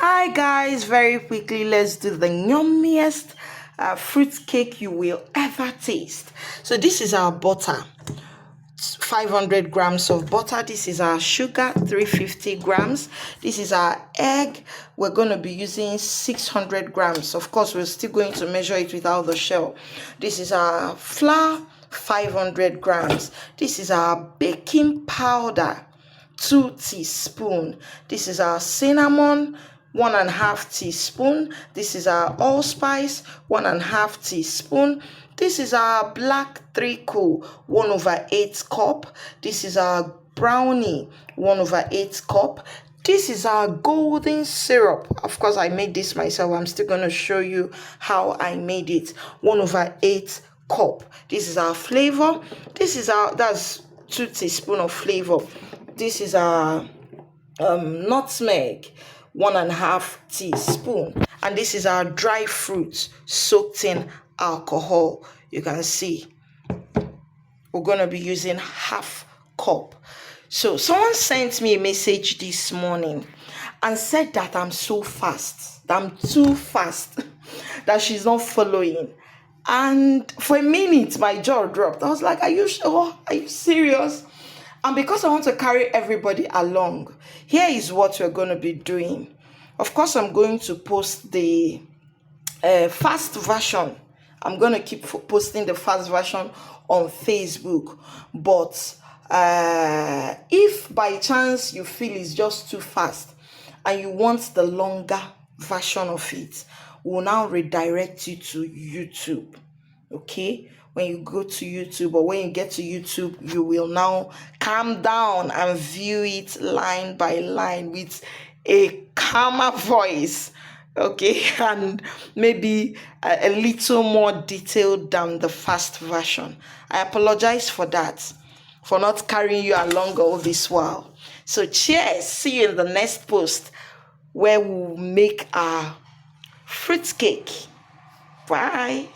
Hi guys, very quickly let's do the yummiest fruit cake you will ever taste. So this is our butter, 500 grams of butter. This is our sugar, 350 grams. This is our egg. We're going to be using 600 grams. Of course, we're still going to measure it without the shell. This is our flour, 500 grams. This is our baking powder, 2 teaspoons. This is our cinnamon, 1.5 teaspoon. This is our allspice, 1.5 teaspoon. This is our black treacle, 1/8 cup. This is our brownie, 1/8 cup. This is our golden syrup. Of course, I made this myself. I'm still going to show you how I made it. 1/8 cup. This is our flavor. That's 2 teaspoons of flavor. This is our nutmeg, 1.5 teaspoon, and this is our dry fruit soaked in alcohol. You can see we're going to be using 1/2 cup. So someone sent me a message this morning and said that I'm so fast, that I'm too fast, that she's not following. And for a minute my jaw dropped. I was like, are you sure? Are you serious? And because I want to carry everybody along, here is what we're going to be doing. Of course, I'm going to post the fast version. I'm going to keep posting the fast version on Facebook. But if by chance you feel it's just too fast and you want the longer version of it, we'll now redirect you to YouTube. Okay? When you go to YouTube, or when you get to YouTube, you will now calm down and view it line by line with a calmer voice, okay, and maybe a little more detailed than the fast version. I apologize for that, for not carrying you along all this while. So cheers, see you in the next post where we'll make our fruit cake. Bye.